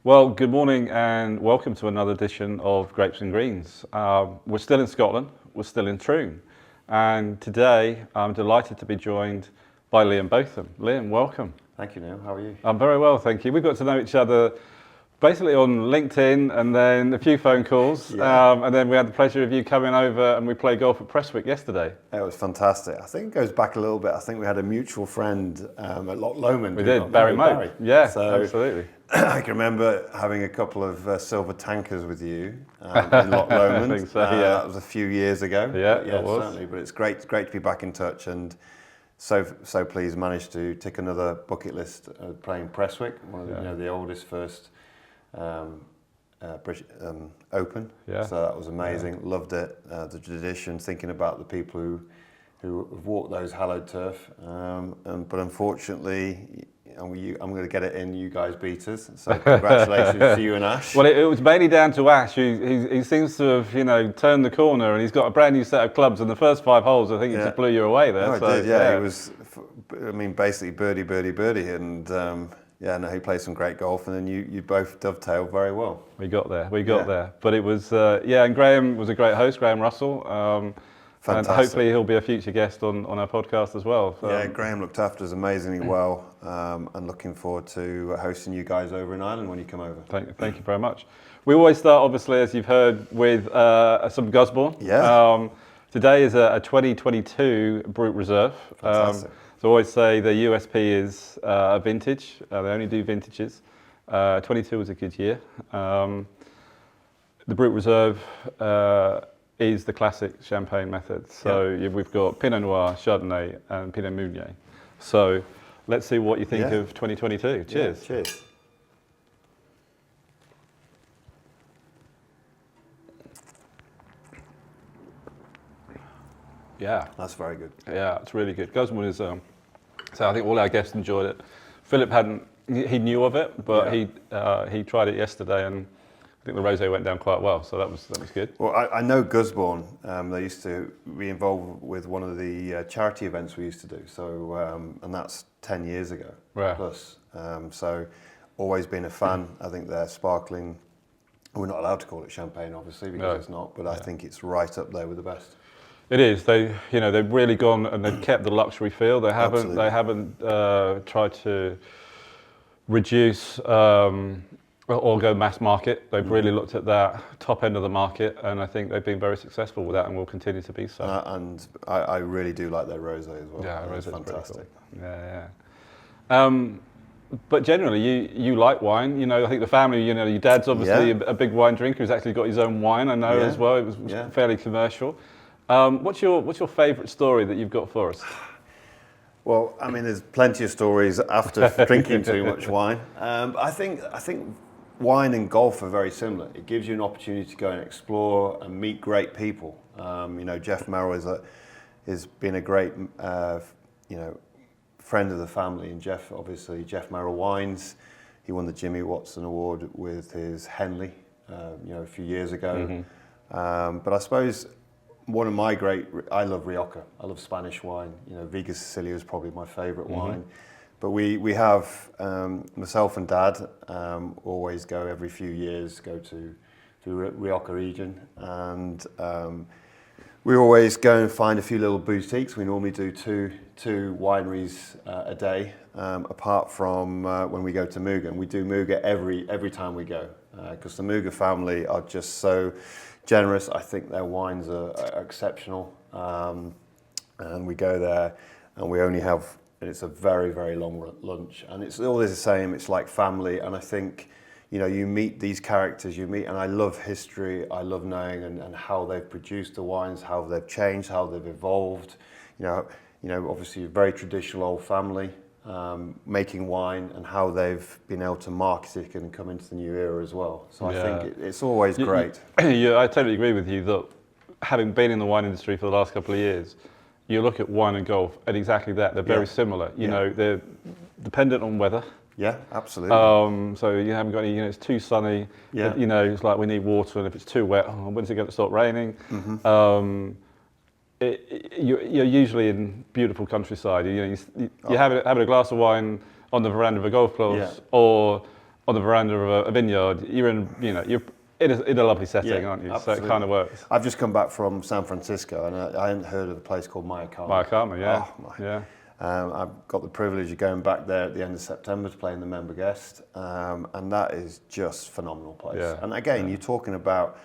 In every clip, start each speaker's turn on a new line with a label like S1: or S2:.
S1: Well, good morning and welcome to another edition of Grapes and Greens. We're still in Scotland, we're still in Troon, and today I'm delighted to be joined by Liam Botham. Liam, welcome.
S2: Thank you, Neil. How are you?
S1: I'm very well, thank you. We've got to know each other basically on LinkedIn and then a few phone calls, and then we had the pleasure of you coming over and we played golf at Prestwick yesterday.
S2: It was fantastic. I think it goes back a little bit. I think we had a mutual friend at Loch Lomond.
S1: We did, Barry Moe. Yeah, so, absolutely.
S2: I can remember having a couple of silver tankers with you in Loch Lomond.
S1: I think so, yeah.
S2: That was a few years ago.
S1: Yeah, it was.
S2: Certainly. But it's great to be back in touch, and so pleased managed to tick another bucket list playing Prestwick, one of the oldest first British Open.
S1: Yeah.
S2: So that was amazing. Yeah. Loved it. The tradition, thinking about the people who have walked those hallowed turf, but unfortunately, I'm going to get it in. You guys beat us, so congratulations to you and Ash.
S1: Well, it was mainly down to Ash. He seems to have turned the corner, and he's got a brand new set of clubs. In the first 5 holes, I think he just blew you away there.
S2: No, it did. Yeah, it was. I mean, basically birdie, and he played some great golf, and then you both dovetailed very well.
S1: We got there. But it was and Graham was a great host, Graham Russell. And hopefully he'll be a future guest on our podcast as well.
S2: Yeah, Graham looked after us amazingly well, and looking forward to hosting you guys over in Ireland when you come over.
S1: Thank you very much. We always start, obviously, as you've heard, with some Gusbourne.
S2: Yeah.
S1: Today is a 2022 Brute Reserve.
S2: Fantastic.
S1: So I always say the USP is a vintage. They only do vintages. 22 was a good year. The Brute Reserve is the classic champagne method. So we've got Pinot Noir, Chardonnay, and Pinot Meunier. So let's see what you think of 2022. Cheers.
S2: Yeah, cheers.
S1: Yeah.
S2: That's very good.
S1: Yeah, it's really good. Gusbourne is, so I think all our guests enjoyed it. Philip he knew of it, but he tried it yesterday, and I think the rosé went down quite well, so that was good.
S2: Well, I know Gusbourne. They used to be involved with one of the charity events we used to do. So, and that's 10 years ago plus. So, always been a fan. I think they're sparkling. We're not allowed to call it champagne, obviously, because it's not. But I think it's right up there with the best.
S1: It is. They've really gone and they've kept the luxury feel. They haven't. They haven't tried to reduce. Or go mass market. They've really looked at that top end of the market, and I think they've been very successful with that, and will continue to be so.
S2: And I really do like their rosé as well.
S1: Yeah, rosé is
S2: fantastic.
S1: Cool. Yeah. But generally, you like wine. I think the family. Your dad's obviously a big wine drinker. He's actually got his own wine. I know as well. It was fairly commercial. What's your favourite story that you've got for us?
S2: Well, I mean, there's plenty of stories after drinking too much wine. I think wine and golf are very similar. It gives you an opportunity to go and explore and meet great people. Jeff Merrill has been a great, friend of the family. And Jeff Merrill Wines. He won the Jimmy Watson Award with his Henley, a few years ago. Mm-hmm. But I suppose one of my I love Rioja. I love Spanish wine. Viga Sicilia is probably my favourite wine. But we have, myself and Dad always go every few years, go to the Rioja region, and we always go and find a few little boutiques. We normally do two wineries a day, apart from when we go to Muga. And we do Muga every time we go, because the Muga family are just so generous. I think their wines are exceptional, and we go there, and we only have. And it's a very, very long lunch, and it's always the same. It's like family, and I think, you meet these characters. And I love history. I love knowing and how they've produced the wines, how they've changed, how they've evolved. Obviously a very traditional old family making wine, and how they've been able to market it and come into the new era as well. So I think it's always great.
S1: I totally agree with you that having been in the wine industry for the last couple of years. You look at wine and golf, and exactly that. They're very similar. They're dependent on weather.
S2: Yeah, absolutely.
S1: So you haven't got any. It's too sunny. Yeah. It's like we need water, and if it's too wet, when's it going to stop raining? Mm-hmm. You're usually in beautiful countryside. You're having a glass of wine on the veranda of a golf course, or on the veranda of a vineyard, you're in a lovely setting, aren't you?
S2: Absolutely.
S1: So it kind of works.
S2: I've just come back from San Francisco, and I hadn't heard of a place called Mayakama.
S1: Mayakama, yeah.
S2: Oh, my.
S1: Yeah.
S2: I've got the privilege of going back there at the end of September to play in the member guest, and that is just a phenomenal place.
S1: Yeah.
S2: And again, you're talking about,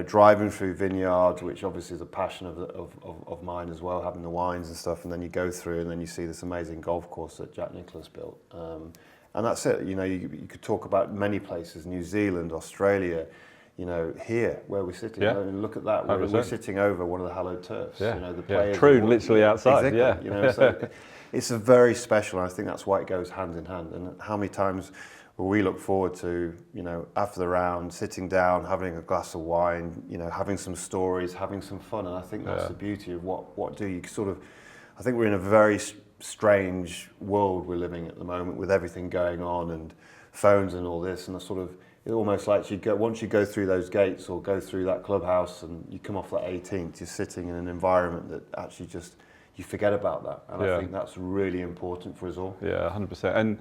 S2: driving through vineyards, which obviously is a passion of mine as well, having the wines and stuff, and then you go through and then you see this amazing golf course that Jack Nicklaus built. And that's it. You could talk about many places: New Zealand, Australia. Here where we're sitting.
S1: Yeah.
S2: And look at that. We're sitting over one of the hallowed turfs.
S1: Yeah.
S2: The players.
S1: True, literally outside.
S2: Exactly.
S1: Yeah.
S2: So it's a very special, and I think that's why it goes hand in hand. And how many times will we look forward to, after the round, sitting down, having a glass of wine, having some stories, having some fun. And I think that's the beauty of what do you sort of. I think we're in a very strange world we're living at the moment with everything going on and phones and all this, and the sort of. It's almost like once you go through those gates or go through that clubhouse and you come off that 18th, you're sitting in an environment that actually just, you forget about that. And I think that's really important for us all.
S1: Yeah, 100%. And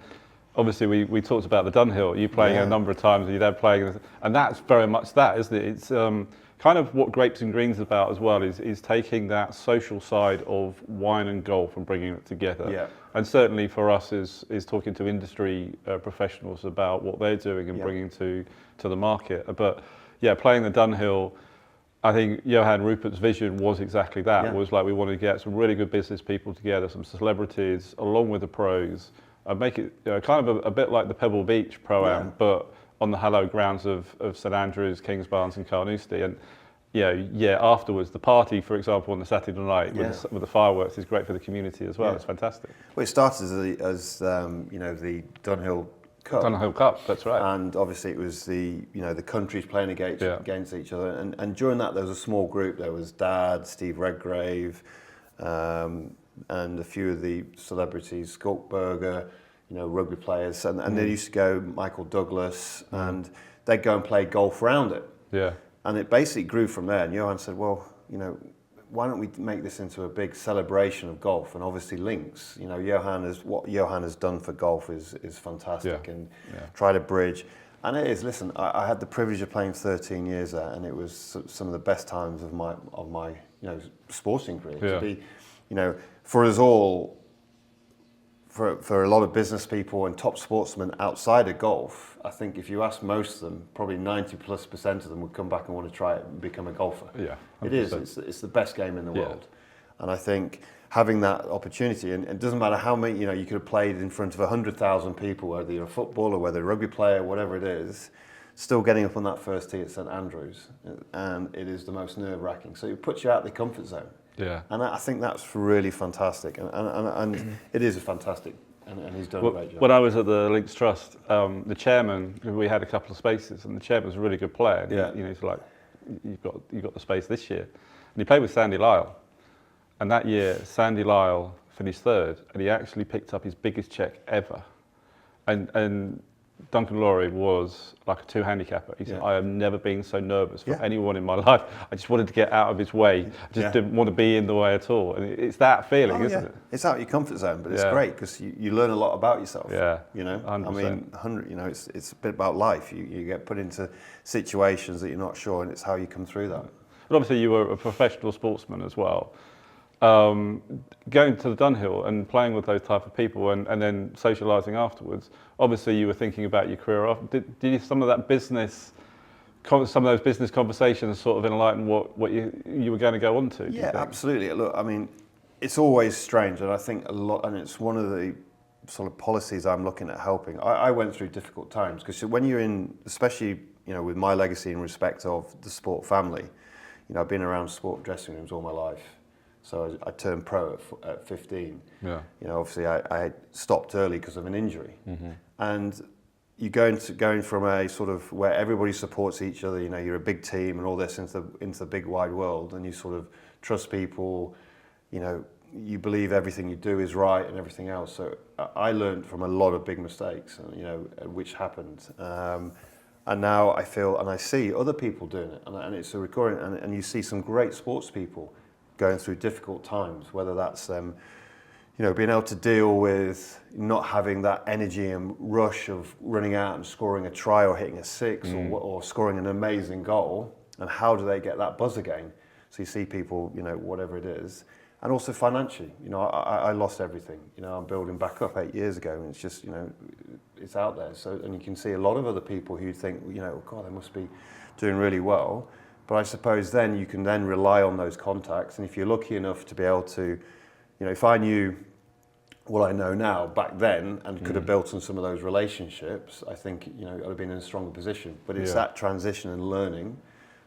S1: obviously we talked about the Dunhill, you playing a number of times, and your dad playing, and that's very much that, isn't it? It's kind of what Grapes and Greens is about as well, is taking that social side of wine and golf and bringing it together.
S2: Yeah.
S1: And certainly for us is talking to industry professionals about what they're doing and bringing to the market. But yeah, playing the Dunhill, I think Johan Rupert's vision was exactly that. It was like we wanted to get some really good business people together, some celebrities, along with the pros, and make it kind of a bit like the Pebble Beach Pro-Am, but on the hallowed grounds of St Andrews, Kingsbarns and Carnoustie. And afterwards, the party, for example, on the Saturday night with the fireworks is great for the community as well. It's fantastic.
S2: Well, it started as the Dunhill Cup.
S1: Dunhill Cup, that's right.
S2: And obviously it was the countries playing against each other. And during that, there was a small group. There was Dad, Steve Redgrave, and a few of the celebrities, Skulkberger, rugby players. And they used to go, Michael Douglas, and they'd go and play golf around it. Yeah. And it basically grew from there. And Johan said, well, why don't we make this into a big celebration of golf? And obviously links. What Johan has done for golf is fantastic, and try to bridge. And it is. Listen, I had the privilege of playing 13 years there, and it was some of the best times of my sporting career. To be, for us all. For a lot of business people and top sportsmen outside of golf, I think if you ask most of them, probably 90+% of them would come back and want to try it and become a golfer. Yeah, 100%. It is. It's the best game in the world. And I think having that opportunity, and it doesn't matter how many, you could have played in front of 100,000 people, whether you're a footballer, whether you're a rugby player, whatever it is, still getting up on that first tee at St Andrews, and it is the most nerve-wracking. So it puts you out of the comfort zone. Yeah. And I think that's really fantastic, and it is a fantastic, and he's done a great job.
S1: When I was at the Links Trust, the chairman, we had a couple of spaces, and the chairman was a really good player. And he's like, you've got the space this year, and he played with Sandy Lyle, and that year Sandy Lyle finished third, and he actually picked up his biggest check ever, and Duncan Laurie was like a two handicapper. He said, I have never been so nervous for anyone in my life. I just wanted to get out of his way. I just didn't want to be in the way at all. And it's that feeling, isn't it?
S2: It's out of your comfort zone, but it's great because you learn a lot about yourself. Yeah.
S1: 100%.
S2: I mean, it's a bit about life. You get put into situations that you're not sure, and it's how you come through that.
S1: But obviously you were a professional sportsman as well. Going to the Dunhill and playing with those type of people and then socialising afterwards, obviously you were thinking about your career off. Did you, some of those business conversations sort of enlighten what you were going to go on to?
S2: Yeah, absolutely. Look, I mean, it's always strange, and I think a lot, and it's one of the sort of policies I'm looking at helping. I went through difficult times because when you're in, especially with my legacy in respect of the sport family, I've been around sport dressing rooms all my life. So I turned pro at 15. Yeah. Obviously I stopped early because of an injury. Mm-hmm. And you going from a sort of where everybody supports each other, you're a big team and all this into the big wide world, and you sort of trust people, you believe everything you do is right and everything else. So I learned from a lot of big mistakes, which happened. And now I feel, and I see other people doing it, and it's a recurring, and you see some great sports people going through difficult times, whether that's them, being able to deal with not having that energy and rush of running out and scoring a try or hitting a six or scoring an amazing goal, and how do they get that buzz again? So you see people, whatever it is, and also financially, I lost everything. I'm building back up 8 years ago, and it's just, it's out there. So, and you can see a lot of other people who think, God, they must be doing really well. But I suppose then you can then rely on those contacts, and if you're lucky enough to be able to, if I knew what I know now back then and could have built on some of those relationships, I think, I'd have been in a stronger position. But it's that transition and learning.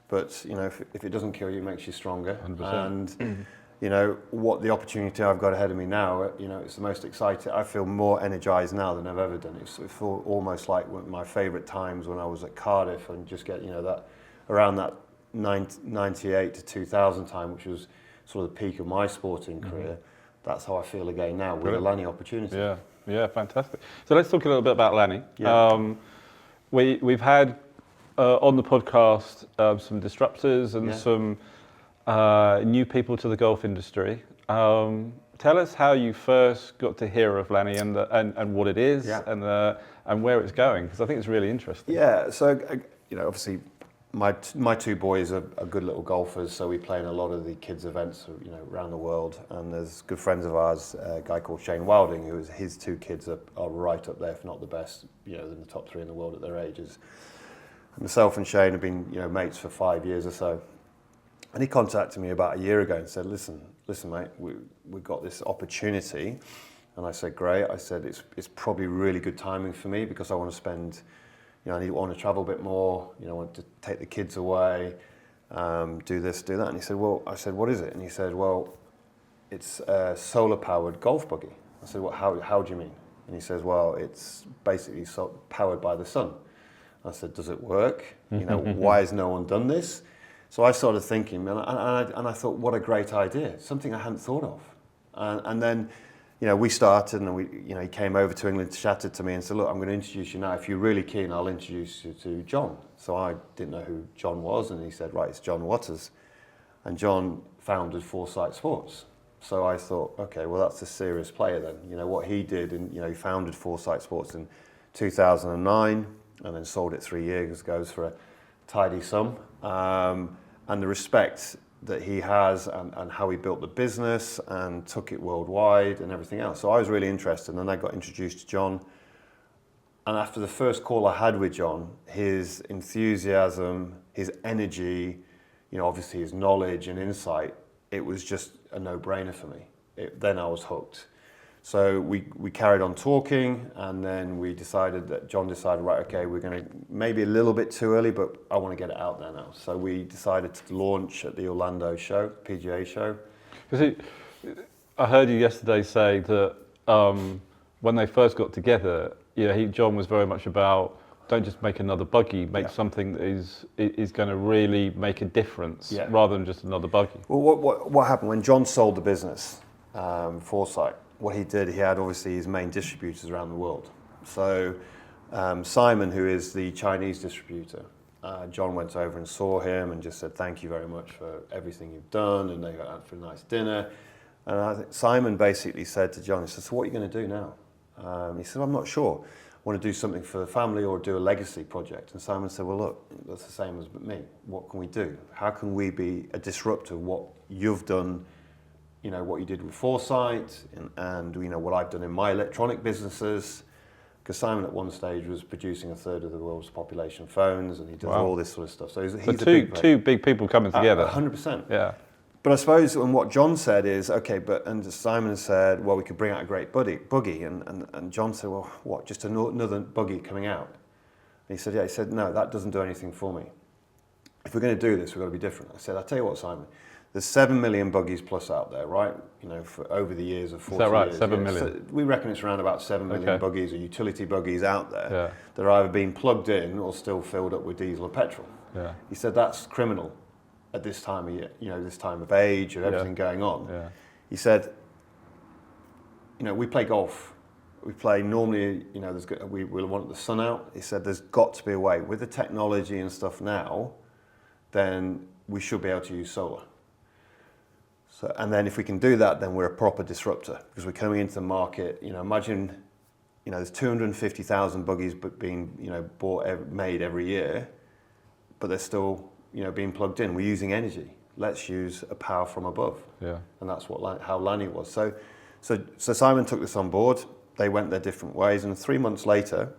S2: But, if it doesn't kill you, it makes you stronger.
S1: 100%.
S2: And, what the opportunity I've got ahead of me now, it's the most exciting. I feel more energized now than I've ever done. It feels almost like one of my favourite times when I was at Cardiff and just get, that around that 98 to 2000 time, which was sort of the peak of my sporting career. That's how I feel again now with the Lani opportunity.
S1: Yeah, fantastic. So let's talk a little bit about Lani.
S2: Yeah.
S1: We've had on the podcast some disruptors and some new people to the golf industry. Tell us how you first got to hear of Lani and what it is and where it's going, because I think it's really interesting.
S2: Yeah, so obviously my two boys are good little golfers, so we play in a lot of the kids' events, around the world. And there's good friends of ours, a guy called Shane Wilding, his two kids are right up there, if not the best, in the top 3 in the world at their ages. And myself and Shane have been, mates for 5 years or so. And he contacted me about a year ago and said, listen, mate, we've got this opportunity. And I said, great. I said, it's probably really good timing for me because I want to spend. I want to travel a bit more, I want to take the kids away, do this, do that. And he said, I said, what is it? And he said, well, it's a solar-powered golf buggy. I said, well, how do you mean? And he says, well, it's basically powered by the sun. I said, does it work? Why has no one done this? So I started thinking, and I thought, what a great idea, something I hadn't thought of. And then, we started, and he came over to England, chatted to me and said, look, I'm going to introduce you now. If you're really keen, I'll introduce you to John. So I didn't know who John was, and he said, right, it's John Waters. And John founded Foresight Sports. So I thought, okay, well, that's a serious player then. What he did, and he founded Foresight Sports in 2009, and then sold it 3 years ago for a tidy sum. And the respect that he has and how he built the business and took it worldwide and everything else. So I was really interested, and then I got introduced to John. And after the first call I had with John, his enthusiasm, his energy, obviously his knowledge and insight, it was just a no-brainer for me. Then I was hooked. So we carried on talking, and then John decided, right, okay, we're going to, maybe a little bit too early, but I want to get it out there now. So we decided to launch at the Orlando show, PGA show.
S1: I heard you yesterday say that when they first got together, John was very much about, don't just make another buggy, make something that is going to really make a difference, rather than just another buggy.
S2: Well, what happened when John sold the business, Foresight? What he did, he had obviously his main distributors around the world. So Simon, who is the Chinese distributor, John went over and saw him and just said, thank you very much for everything you've done, and they got out for a nice dinner. And I think Simon basically said to John, he said, so what are you going to do now? He said, I'm not sure. I want to do something for the family or do a legacy project. And Simon said, well, look, that's the same as me. What can we do? How can we be a disruptor? What you've done, what you did with Foresight and what I've done in my electronic businesses. Because Simon at one stage was producing a third of the world's population phones, and he does all this sort of stuff. So he's
S1: two big people coming together.
S2: 100%.
S1: Yeah.
S2: But I suppose, and what John said is, okay, and Simon said, well, we could bring out a great buggy. And John said, well, what, just another buggy coming out? And he said, yeah. He said, no, that doesn't do anything for me. If we're going to do this, we've got to be different. I said, I'll tell you what, Simon. There's 7 million buggies plus out there, right? For over the years of 40 years.
S1: Is that right, 7 million?
S2: So we reckon it's around about 7 million buggies or utility buggies out there that are either being plugged in or still filled up with diesel or petrol.
S1: Yeah.
S2: He said that's criminal at this time of year, this time of age and everything going on.
S1: Yeah.
S2: He said, we play golf. We play normally, we want the sun out. He said there's got to be a way. With the technology and stuff now, then we should be able to use solar. So, and then if we can do that, then we're a proper disruptor because we're coming into the market. You know, imagine, you know, there's 250,000 buggies being, you know, made every year, but they're still, you know, being plugged in. We're using energy. Let's use a power from above.
S1: Yeah.
S2: And that's how Lani was. So Simon took this on board. They went their different ways, and 3 months later,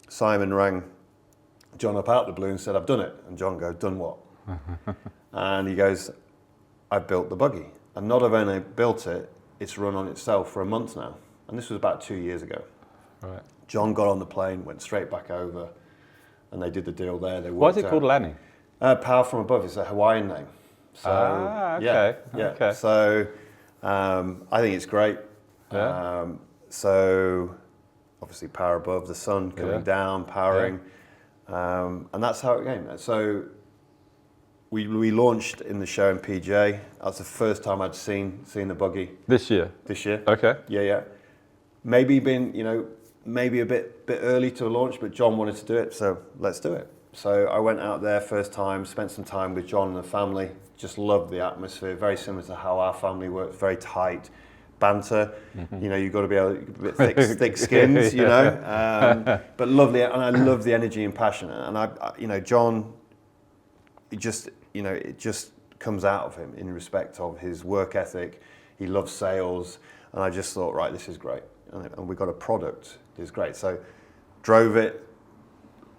S2: Simon rang John up out the blue and said, "I've done it." And John goes, "Done what?" And he goes, "I've built the buggy." And not only built it, it's run on itself for a month now. And this was about 2 years ago.
S1: Right.
S2: John got on the plane, went straight back over, and they did the deal there.
S1: Why is it called Lani?
S2: Power from above is a Hawaiian name. So,
S1: okay.
S2: Yeah.
S1: Okay.
S2: So I think it's great.
S1: Yeah.
S2: So obviously power above, the sun coming down, powering, and that's how it came. So we launched in the show in PJ. That's the first time I'd seen the buggy.
S1: This year?
S2: This year.
S1: Okay.
S2: Yeah. Maybe maybe a bit early to launch, but John wanted to do it, so let's do it. So I went out there first time, spent some time with John and the family. Just loved the atmosphere, very similar to how our family works, very tight. Banter, you know, you've got to be able to bit thick skins, you know, but lovely, and I love the energy and passion, and I you know, John, it just comes out of him in respect of his work ethic. He loves sales, and I just thought, right, this is great, and we got a product that's great. So drove it.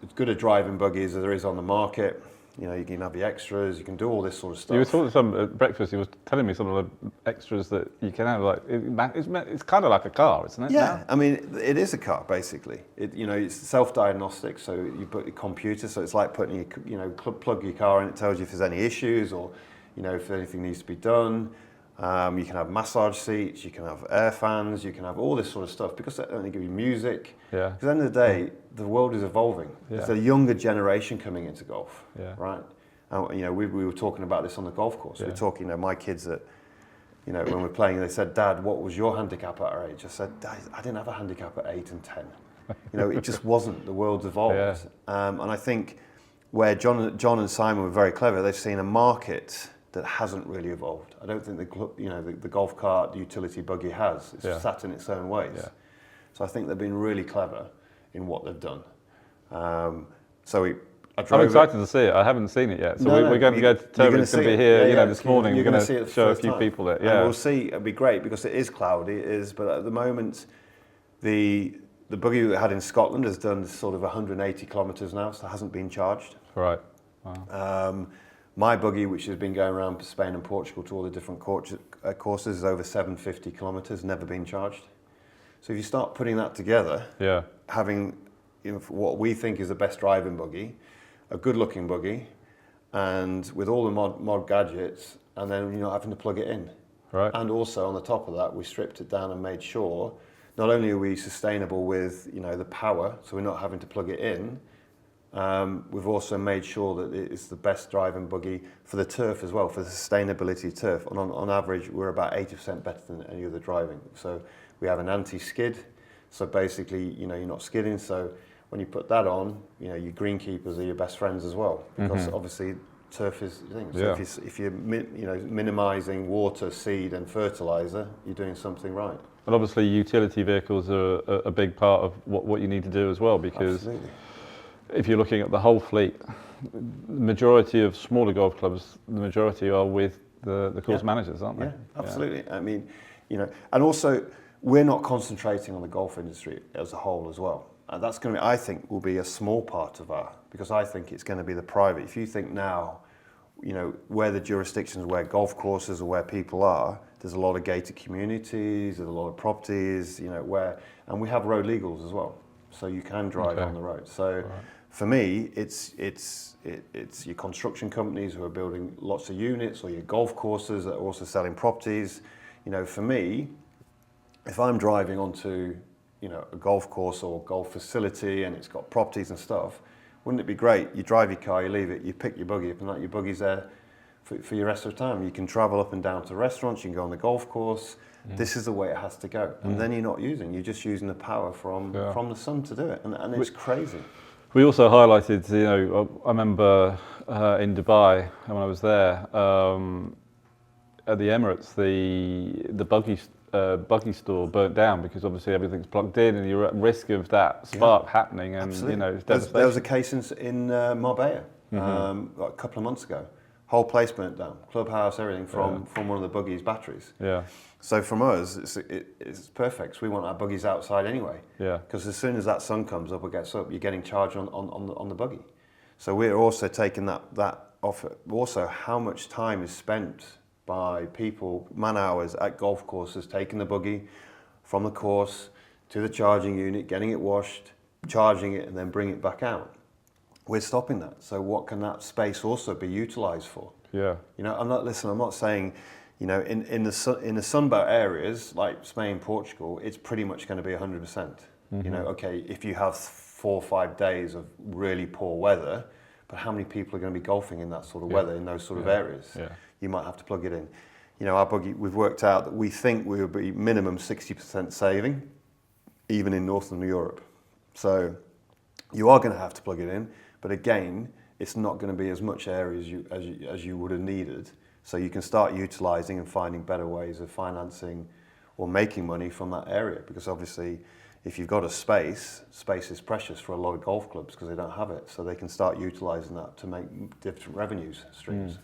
S2: It's good at driving buggies as there is on the market. You know, you can have the extras, you can do all this sort of stuff.
S1: You were talking some at breakfast. He was telling me some of the extras that you can have. Like it's kind of like a car, isn't it?
S2: Yeah, I mean, it is a car basically. It's self-diagnostic, so you put your computer. So it's like putting plug your car in. It tells you if there's any issues or, you know, if anything needs to be done. You can have massage seats, you can have air fans, you can have all this sort of stuff because they only give you music.
S1: Yeah.
S2: Because at the end of the day, the world is evolving.
S1: Yeah.
S2: There's a younger generation coming into golf,
S1: yeah.
S2: right? And, you know, we were talking about this on the golf course.
S1: Yeah.
S2: We were talking, you know, my kids that, you know, when we're playing, they said, "Dad, what was your handicap at our age?" I said, "Dad, I didn't have a handicap at 8 and 10. You know, it just wasn't. The world's evolved.
S1: Yeah.
S2: And I think where John and Simon were very clever, they've seen a market that hasn't really evolved. I don't think the golf cart, the utility buggy has. It's sat in its own ways.
S1: Yeah.
S2: So I think they've been really clever in what they've done. I drove
S1: I'm excited to see it. I haven't seen it yet. So we're going to go to Turbo. It's going to be here, this morning. We're going to show a few people it. Yeah.
S2: And we'll see. It'll be great because it is cloudy. It is, but at the moment, the buggy we had in Scotland has done sort of 180 kilometres now, so it hasn't been charged.
S1: Right. Wow.
S2: My buggy, which has been going around Spain and Portugal to all the different courses, is over 750 kilometres, never been charged. So if you start putting that together, having what we think is the best driving buggy, a good-looking buggy, and with all the mod gadgets, and then you're not having to plug it in.
S1: Right.
S2: And also on the top of that, we stripped it down and made sure not only are we sustainable with the power, so we're not having to plug it in. We've also made sure that it's the best driving buggy for the turf as well, for the sustainability of turf. And on average, we're about 80% better than any other driving. So we have an anti-skid. So basically, you're not skidding. So when you put that on, your greenkeepers are your best friends as well. Because obviously turf is the thing. So if you're minimizing water, seed and fertilizer, you're doing something right.
S1: And obviously utility vehicles are a big part of what you need to do as well, because
S2: Absolutely.
S1: If you're looking at the whole fleet, the majority of smaller golf clubs, the majority are with the course managers, aren't they?
S2: Yeah, absolutely. Yeah. I mean, and also we're not concentrating on the golf industry as a whole as well. And that's going to be, I think, will be a small part of because I think it's going to be the private. If you think now, where the jurisdictions, where golf courses or where people are, there's a lot of gated communities, there's a lot of properties, and we have road legals as well. So you can drive on the road. So for me, it's your construction companies who are building lots of units, or your golf courses that are also selling properties. For me, if I'm driving onto a golf course or golf facility and it's got properties and stuff, wouldn't it be great? You drive your car, you leave it, you pick your buggy up, and your buggy's there for your rest of the time. You can travel up and down to restaurants, you can go on the golf course. This is the way it has to go. And then you're just using the power from the sun to do it. And it's crazy.
S1: We also highlighted, I remember in Dubai, when I was there, at the Emirates, the buggy store burnt down because obviously everything's plugged in, and you're at risk of that spark happening, and
S2: Absolutely.
S1: it's devastation.
S2: There was a case in Marbella like a couple of months ago. Whole place burnt down, clubhouse, everything from one of the Buggies batteries.
S1: Yeah.
S2: So from us, it's perfect. 'Cause we want our buggies outside anyway.
S1: Yeah.
S2: Because as soon as that sun comes up or gets up, you're getting charged on the buggy. So we're also taking that off. Also, how much time is spent by people, man hours at golf courses, taking the buggy from the course to the charging unit, getting it washed, charging it, and then bring it back out. We're stopping that. So what can that space also be utilised for?
S1: Yeah.
S2: I'm not saying, in the sunbelt areas like Spain, Portugal, it's pretty much going to be 100%. Okay, if you have 4 or 5 days of really poor weather, but how many people are going to be golfing in that sort of weather in those sort of areas?
S1: Yeah.
S2: You might have to plug it in. Our buggy, we've worked out that we think we will be minimum 60% saving, even in Northern Europe. So you are going to have to plug it in, but again, it's not going to be as much area as you would have needed. So you can start utilising and finding better ways of financing or making money from that area, because obviously if you've got a space is precious for a lot of golf clubs because they don't have it. So they can start utilising that to make different revenues streams.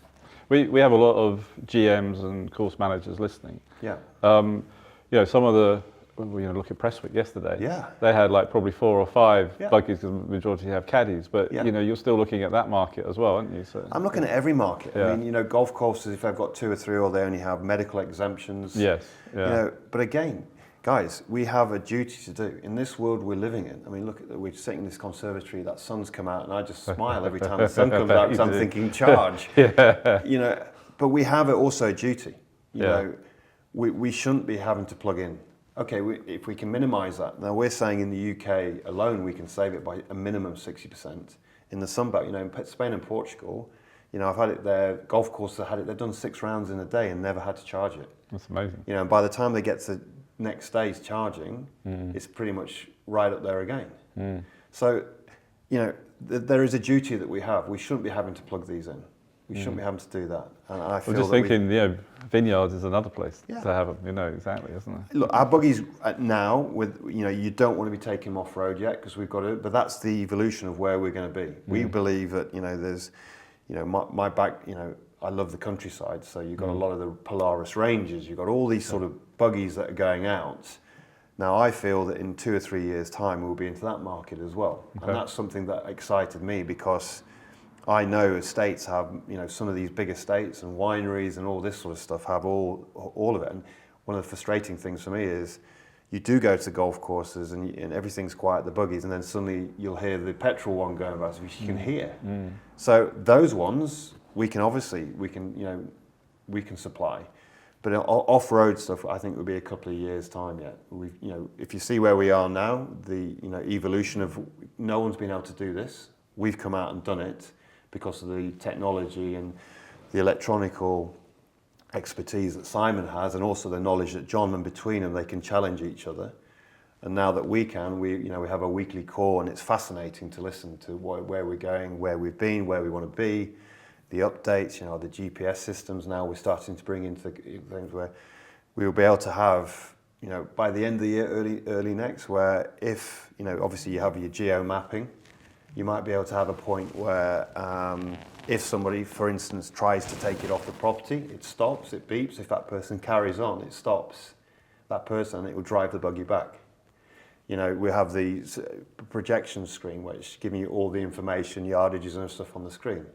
S1: We have a lot of GMs and course managers listening.
S2: Yeah.
S1: Some of the, look at Presswick yesterday.
S2: Yeah.
S1: They had like probably 4 or 5 buggies, because the majority have caddies. But you're still looking at that market as well, aren't you? So
S2: I'm looking at every market.
S1: Yeah.
S2: I mean, golf courses, if they've got 2 or 3, or they only have medical exemptions.
S1: Yes. Yeah.
S2: But again, guys, we have a duty to do in this world we're living in. I mean, look, we're sitting in this conservatory, that sun's come out, and I just smile every time the sun comes out because I'm thinking charge. But we have also a duty. We shouldn't be having to plug in. Okay, if we can minimise that. Now we're saying in the UK alone we can save it by a minimum 60%. In the sunbelt, in Spain and Portugal, I've had it there. Golf courses have had it. They've done 6 rounds in a day and never had to charge it.
S1: That's amazing.
S2: And by the time they get to next day's charging, it's pretty much right up there again. So, there is a duty that we have. We shouldn't be having to plug these in. We shouldn't be having to do that. And I feel
S1: I'm just thinking, vineyards is another place to have them. Exactly, isn't it?
S2: Look, our buggies now, with you don't want to be taking them off road yet because we've got to. But that's the evolution of where we're going to be. We believe that there's, my back. I love the countryside, so you've got a lot of the Polaris Ranges. You've got all these sort of buggies that are going out. Now I feel that in 2 or 3 years' time we'll be into that market as well, and that's something that excited me because I know estates have, some of these big estates and wineries and all this sort of stuff have all of it. And one of the frustrating things for me is you do go to golf courses and everything's quiet, the buggies, and then suddenly you'll hear the petrol one going by, which you can hear. So those ones we can supply. But off-road stuff, I think would be a couple of years' time yet. If you see where we are now, the evolution of no one's been able to do this. We've come out and done it because of the technology and the electronical expertise that Simon has, and also the knowledge that John, and between them they can challenge each other. And now that we can, we have a weekly call, and it's fascinating to listen to where we're going, where we've been, where we want to be. The updates, the GPS systems now we're starting to bring into things where we will be able to have, by the end of the year, early next, where if, obviously you have your geo mapping, you might be able to have a point where if somebody, for instance, tries to take it off the property, it stops, it beeps. If that person carries on, it stops that person and it will drive the buggy back. We have the projection screen, which is giving you all the information, yardages and stuff on the screen.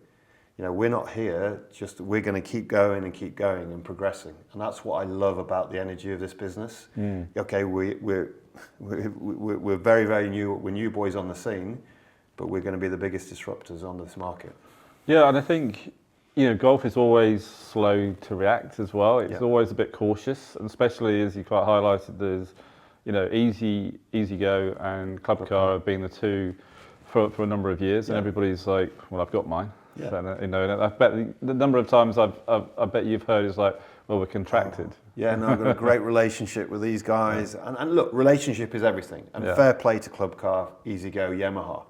S2: We're not here, we're going to keep going and progressing. And that's what I love about the energy of this business. Okay, we're very, very new, we're new boys on the scene, but we're going to be the biggest disruptors on this market. Yeah,
S1: and I think, golf is always slow to react as well. It's always a bit cautious, and especially as you quite highlighted, there's, Easy Go and Club Car have been the two for a number of years, and everybody's like, well, I've got mine. Yeah. And I bet the number of times I bet you've heard is like, well, we're contracted.
S2: I've got a great relationship with these guys. And look, relationship is everything. And fair play to Club Car, Easy Go, Yamaha.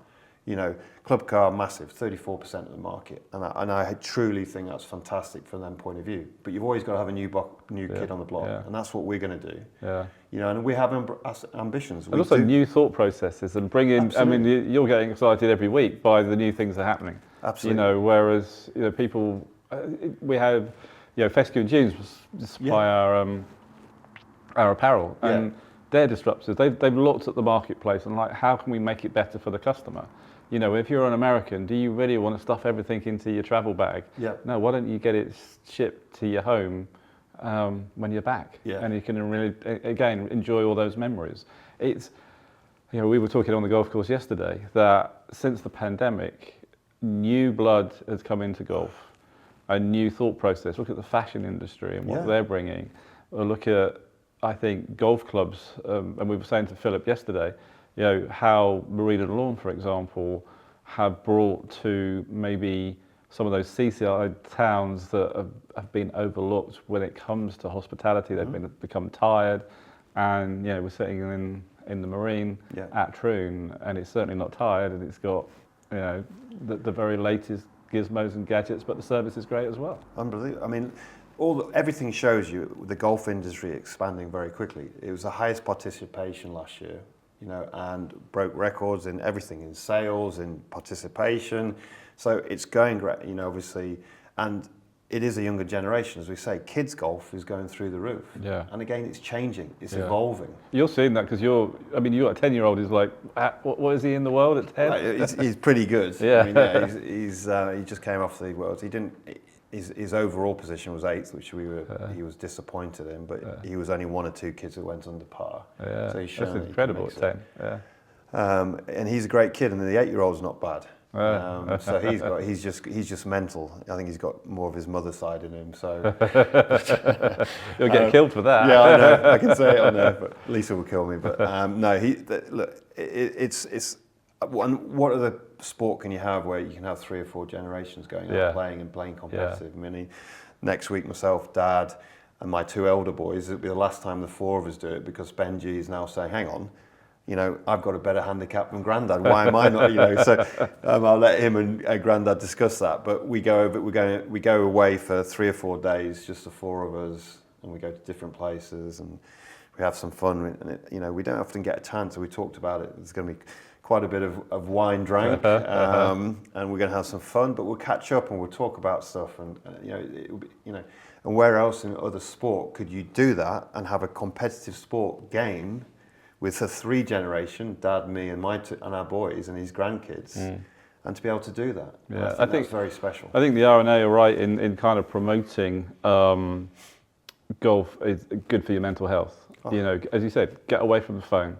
S2: You know, club car, massive, 34% of the market. And I truly think that's fantastic from them point of view. But you've always got to have a new kid on the block.
S1: Yeah.
S2: And that's what we're going to do.
S1: Yeah.
S2: You know, and we have ambitions.
S1: And also new thought processes and bring in,
S2: Absolutely.
S1: I mean, you're getting excited every week by the new things that are happening.
S2: Absolutely.
S1: You know, whereas, you know, people, we have, you know, Fescue and Jeans supply our apparel, and they're disruptors. They've looked at the marketplace and like, how can we make it better for the customer? You know, if you're an American, do you really want to stuff everything into your travel bag?
S2: Yeah.
S1: No, why don't you get it shipped to your home when you're back?
S2: Yeah.
S1: And you can really, again, enjoy all those memories. It's, you know, we were talking on the golf course yesterday that since the pandemic, new blood has come into golf, a new thought process. Look at the fashion industry and what they're bringing. Or look at, I think, golf clubs, and we were saying to Philip yesterday, you know, how Marina and Lawn, for example, have brought to maybe some of those seaside towns that have been overlooked when it comes to hospitality. They've become tired, and you know, we're sitting in the Marine at Troon, and it's certainly not tired, and it's got, you know, the very latest gizmos and gadgets, but the service is great as well.
S2: Unbelievable. I mean, everything shows you the golf industry expanding very quickly. It was the highest participation last year, you know, and broke records in everything, in sales, in participation. So it's going great, you know, obviously, and it is a younger generation, as we say. Kids golf is going through the roof. Yeah. And again, it's changing, it's evolving.
S1: You're seeing that because you got a 10-year-old who's like, what is he in the world at 10?
S2: Right, he's pretty good.
S1: Yeah.
S2: I mean, he just came off the Worlds. He didn't. His overall position was 8th, which he was disappointed in, but he was only 1 or 2 kids who went under par.
S1: Yeah,
S2: so he's
S1: that's incredible at 10. Yeah.
S2: And he's a great kid, and the 8-year-old's not bad. So he's just mental. I think he's got more of his mother side in him. So
S1: you'll get killed for that.
S2: Yeah, I know. I can say it on there, but Lisa will kill me. But no, look, it's what other sport can you have where you can have 3 or 4 generations going out playing competitive? I mean, next week myself, Dad, and my 2 elder boys, it'll be the last time the 4 of us do it because Benji is now saying, hang on, you know, I've got a better handicap than Grandad. Why am I not? You know, so I'll let him and Grandad discuss that. But we go away for 3 or 4 days, just the 4 of us, and we go to different places and we have some fun. And you know, we don't often get a chance. So we talked about it. There's going to be quite a bit of wine drank, and we're going to have some fun. But we'll catch up and we'll talk about stuff. And you know, it'll be, you know, and where else in other sport could you do that and have a competitive sport game with a 3 generation, Dad, me, and and our boys and his grandkids, and to be able to do that?
S1: Yeah,
S2: I think that's very special.
S1: I think the R&A are right in kind of promoting golf is good for your mental health. You know, as you said, get away from the phone,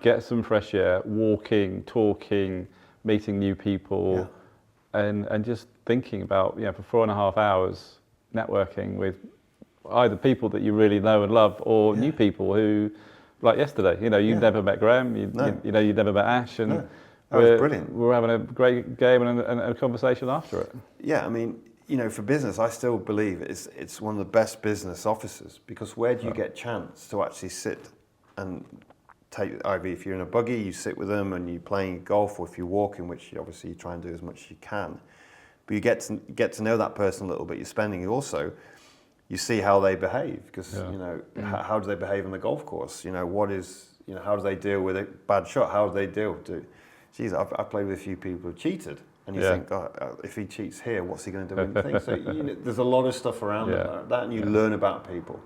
S1: get some fresh air, walking, talking, meeting new people, and just thinking about, you know, for 4.5 hours networking with either people that you really know and love or new people who, like yesterday, you know, you'd never met Graham, you know, you'd never met Ash, and
S2: that was brilliant.
S1: We're having a great game and a conversation after it.
S2: Yeah, I mean, you know, for business, I still believe it's one of the best business offices, because where do you get chance to actually sit and take, either if you're in a buggy, you sit with them and you're playing golf, or if you're walking, which obviously you try and do as much as you can, but you get to know that person a little bit. You're spending also. You see how they behave, because you know, how do they behave on the golf course? You know, how do they deal with a bad shot? How do they deal? Geez, I've played with a few people who cheated, and you think, oh, if he cheats here, what's he going to do in the thing? So you know, there's a lot of stuff around that, and you learn about people.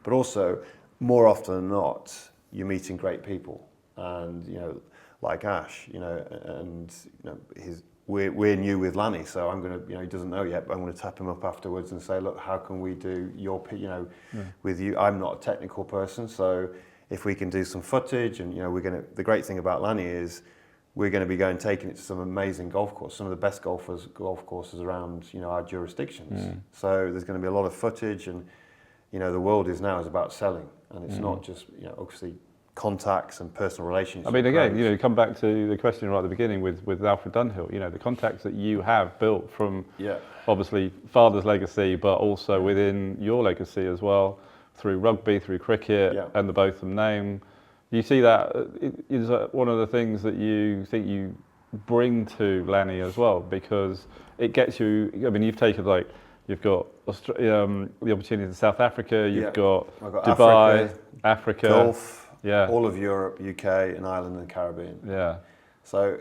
S2: But also, more often than not, you're meeting great people, and you know, like Ash, you know, and you know, we're new with Lani, so I'm going to, you know, he doesn't know yet, but I'm going to tap him up afterwards and say, look, how can we do with you? I'm not a technical person, so if we can do some footage, and you know, the great thing about Lani is we're going to be taking it to some amazing golf courses, some of the best golf courses around, you know, our jurisdictions. So there's going to be a lot of footage, and you know, the world is about selling, and it's not just, you know, obviously contacts and personal relationships.
S1: I mean, again, you know, you come back to the question right at the beginning with Alfred Dunhill, you know, the contacts that you have built from obviously father's legacy, but also within your legacy as well, through rugby, through cricket, and the Botham name. You see that is one of the things that you think you bring to Lani as well, because it gets you. I mean, you've taken you've got the opportunity in South Africa. You've got
S2: I've got
S1: Dubai, Africa,
S2: Gulf,
S1: yeah,
S2: all of Europe, UK, and Ireland and Caribbean.
S1: yeah.
S2: So,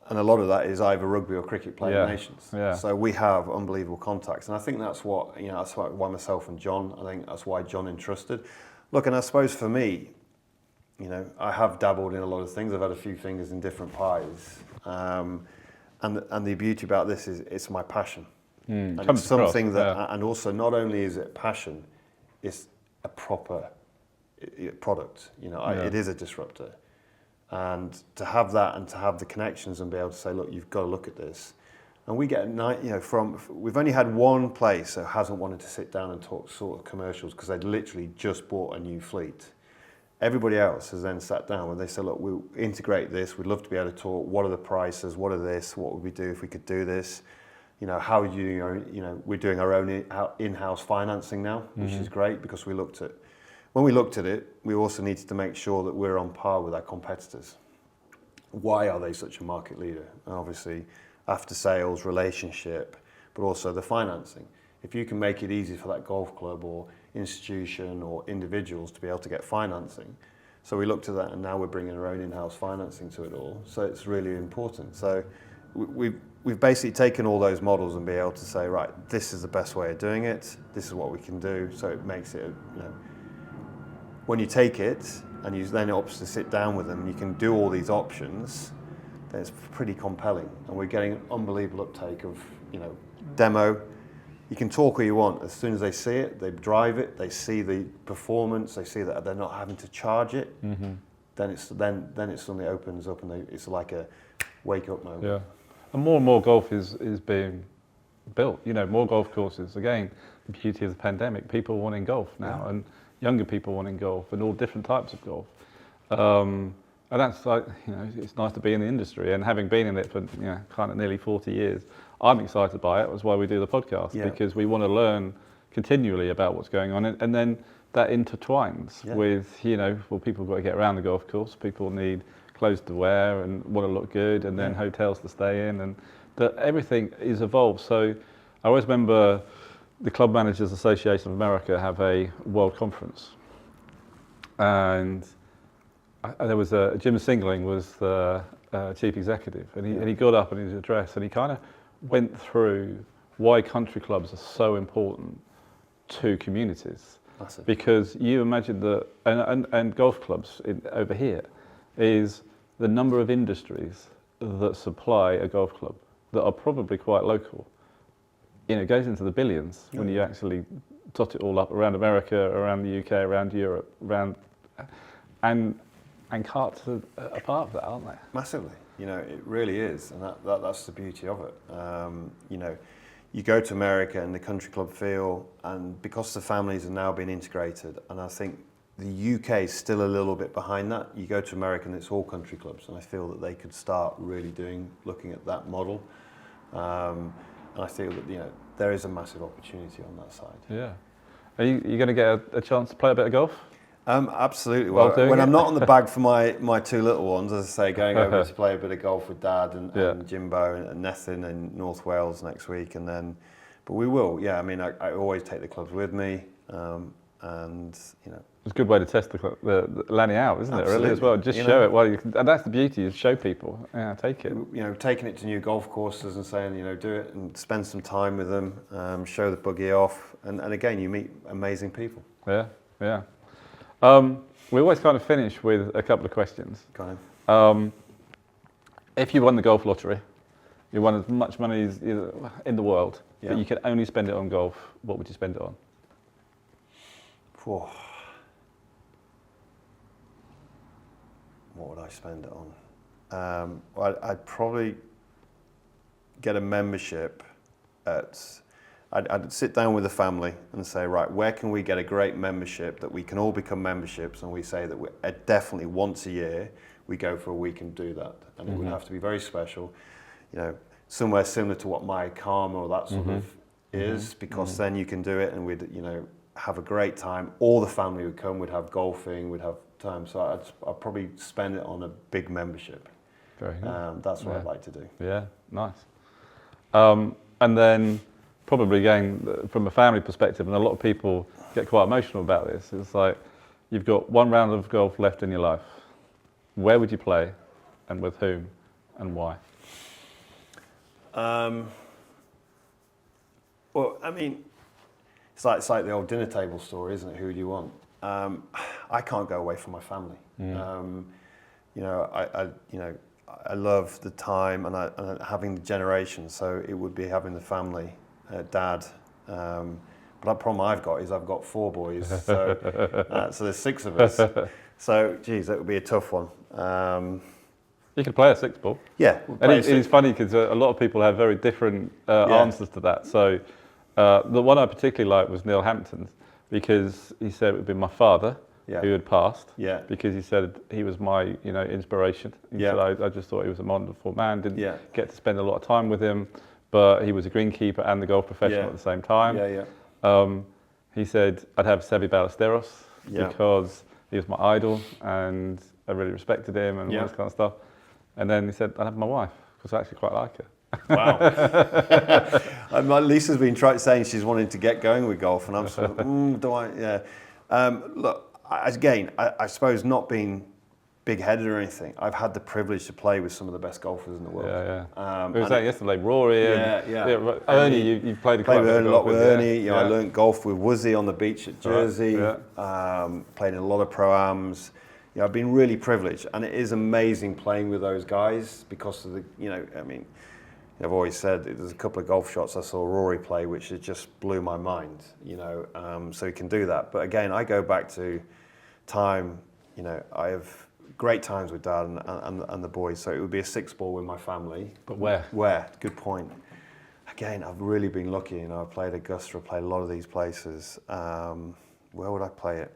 S2: and a lot of that is either rugby or cricket playing
S1: Yeah,
S2: nations.
S1: yeah.
S2: So we have unbelievable contacts, and I think that's what that's why myself and John. I think that's why John entrusted. Look, and I suppose for me, I have dabbled in a lot of things. I've had a few fingers in different pies, and the beauty about this is it's my passion. And it's something that, and also not only is it passion, it's a proper product. It is a disruptor. And to have that and to have the connections and be able to say, look, you've got to look at this. And we get, we've only had one place that hasn't wanted to sit down and talk sort of commercials because they'd literally just bought a new fleet. Everybody else has then sat down and they say, look, we'll integrate this. We'd love to be able to talk. What are the prices? What are this? What would we do if we could do this? How we're doing our own in-house financing now, which is great because when we looked at it, we also needed to make sure that we're on par with our competitors. Why are they such a market leader? And obviously, after sales, relationship, but also the financing. If you can make it easy for that golf club or institution or individuals to be able to get financing. So we looked at that and now we're bringing our own in-house financing to it all. So it's really important. So we've basically taken all those models and be able to say, right, this is the best way of doing it. This is what we can do. So it makes it, when you take it and you then opt to sit down with them, you can do all these options, then it's pretty compelling. And we're getting an unbelievable uptake of, demo. You can talk all you want. As soon as they see it, they drive it, they see the performance, they see that they're not having to charge it, then it suddenly opens up and it's like a wake up moment.
S1: Yeah. And more golf is being built. More golf courses. Again, the beauty of the pandemic, people wanting golf now, and younger people wanting golf, and all different types of golf. And that's it's nice to be in the industry, and having been in it for kind of nearly 40 years, I'm excited by it. That's why we do the podcast, because we want to learn continually about what's going on, and then that intertwines with people have got to get around the golf course. People need clothes to wear and want to look good, and then hotels to stay in, and that everything is evolved. So I always remember the Club Managers Association of America have a world conference, and there was Jim Singling was the chief executive, and he got up in his address and he kind of went through why country clubs are so important to communities.
S2: Massive.
S1: Because you imagine that, and golf clubs over here is the number of industries that supply a golf club that are probably quite local. It goes into the billions when you actually tot it all up around America, around the UK, around Europe, and carts are a part of that, aren't they?
S2: Massively. It really is, and that's the beauty of it. You go to America and the country club feel, and because the families are now being integrated, and I think the UK is still a little bit behind that. You go to America and it's all country clubs, and I feel that they could start really looking at that model. And I feel that there is a massive opportunity on that side.
S1: Yeah. Are you going to get a chance to play a bit of golf?
S2: Absolutely. Well, when I'm not on the bag for my two little ones, as I say, going over to play a bit of golf with Dad and Jimbo and Nethin in North Wales next week, but we will. Yeah, I mean, I always take the clubs with me, and
S1: it's a good way to test the Lani out, isn't
S2: Absolutely.
S1: it? Really, as well. Just show it while you can, and that's the beauty, is show people. Yeah, take it.
S2: Taking it to new golf courses and saying, do it and spend some time with them, show the buggy off, and again, you meet amazing people.
S1: Yeah, yeah. We always kind of finish with a couple of questions.
S2: Got him.
S1: If you won the golf lottery, you won as much money as in the world, but you could only spend it on golf, what would you spend it on?
S2: What would I spend it on? I'd probably get a membership I'd sit down with the family and say, right, where can we get a great membership that we can all become memberships, and we say that we definitely once a year we go for a week and do that, and it would have to be very special, somewhere similar to what my Karma or that sort of is, because then you can do it and we'd have a great time. All the family would come, we'd have golfing, we'd have time. So I'd probably spend it on a big membership.
S1: Very good.
S2: That's what I'd like to do.
S1: Yeah, nice. And then probably again from a family perspective, and a lot of people get quite emotional about this. It's like you've got one round of golf left in your life. Where would you play, and with whom, and why?
S2: Well, I mean, it's like the old dinner table story, isn't it? Who do you want? I can't go away from my family. You know, I love the time and having the generation. So it would be having the family, dad. But the problem I've got is I've got 4 boys, so there's 6 of us. So, geez, that would be a tough one.
S1: You could play a 6-ball.
S2: Yeah,
S1: and it's funny because a lot of people have very different answers to that. So the one I particularly liked was Neil Hampton's, because he said it would be my father who had passed.
S2: Yeah.
S1: Because he said he was my inspiration. He said I just thought he was a wonderful man. Didn't get to spend a lot of time with him, but he was a greenkeeper and the golf professional at the same time. He said I'd have Seve Ballesteros because he was my idol and I really respected him and all this kind of stuff. And then he said I'd have my wife because I actually quite like her.
S2: Wow. Lisa's been saying she's wanting to get going with golf, and I'm sort of, do I? Yeah. Look, I suppose not being big-headed or anything, I've had the privilege to play with some of the best golfers in the world.
S1: We were saying yesterday, Rory. Ernie, you've played
S2: a lot with Ernie.
S1: Yeah.
S2: I learned golf with Woodsy on the beach at Jersey. Played in a lot of pro-ams. I've been really privileged, and it is amazing playing with those guys because of the, I mean, I've always said there's a couple of golf shots I saw Rory play which just blew my mind, so he can do that. But again, I go back to time, I have great times with Dad and the boys, so it would be a 6-ball with my family.
S1: But where?
S2: Where? Good point. Again, I've really been lucky, I played Augusta, I played a lot of these places. Where would I play it?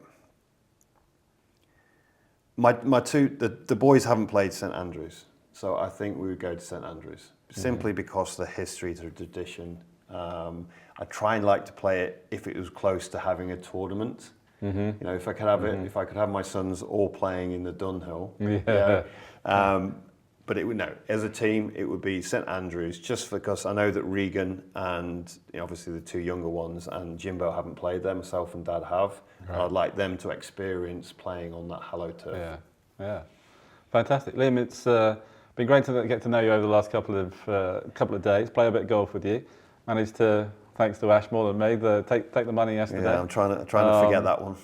S2: The boys haven't played St Andrews, so I think we would go to St Andrews simply because of the history, the tradition. I try and like to play it if it was close to having a tournament. If I could have it, if I could have my sons all playing in the Dunhill. But it would as a team, it would be St Andrews, just because I know that Regan and obviously the 2 younger ones and Jimbo haven't played there. Myself and Dad have. Right. I'd like them to experience playing on that hallowed turf.
S1: Yeah, fantastic, Liam. It's been great to get to know you over the last couple of days. Play a bit of golf with you. Managed to, thanks to Ash more than me, take the money yesterday.
S2: Yeah, I'm trying to forget that one.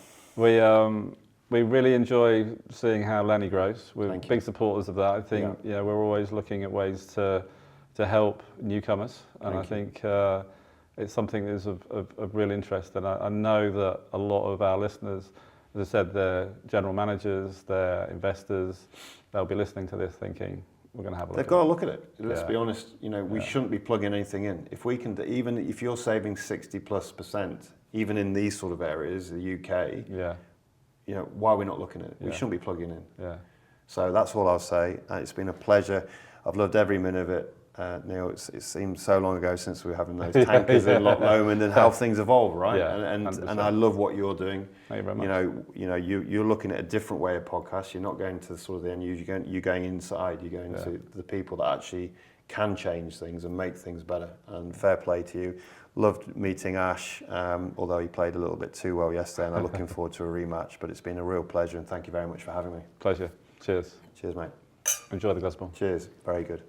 S1: We really enjoy seeing how Lani grows. We're
S2: Thank you.
S1: Big supporters of that. I think we're always looking at ways to help newcomers, and I think it's something that is of real interest. And I know that a lot of our listeners, as I said, they're general managers, they're investors. They'll be listening to this thinking we're going to have a look.
S2: They've got to look at it. Let's be honest. We shouldn't be plugging anything in. If we can, even if you're saving 60+%, even in these sort of areas, the UK. Why are we not looking at it? We shouldn't be plugging in. So that's all I'll say. It's been a pleasure. I've loved every minute of it. Neil, it seems so long ago since we were having those tankers in Loch Lomond and how things evolve, right? And I love what you're doing.
S1: Thank you very much.
S2: You're looking at a different way of podcasts. You're not going to sort of the end user. You're going inside. You're going to the people that actually can change things and make things better. And fair play to you. Loved meeting Ash, although he played a little bit too well yesterday, and I'm looking forward to a rematch. But it's been a real pleasure, and thank you very much for having me.
S1: Pleasure. Cheers.
S2: Cheers, mate.
S1: Enjoy the gospel.
S2: Cheers. Very good.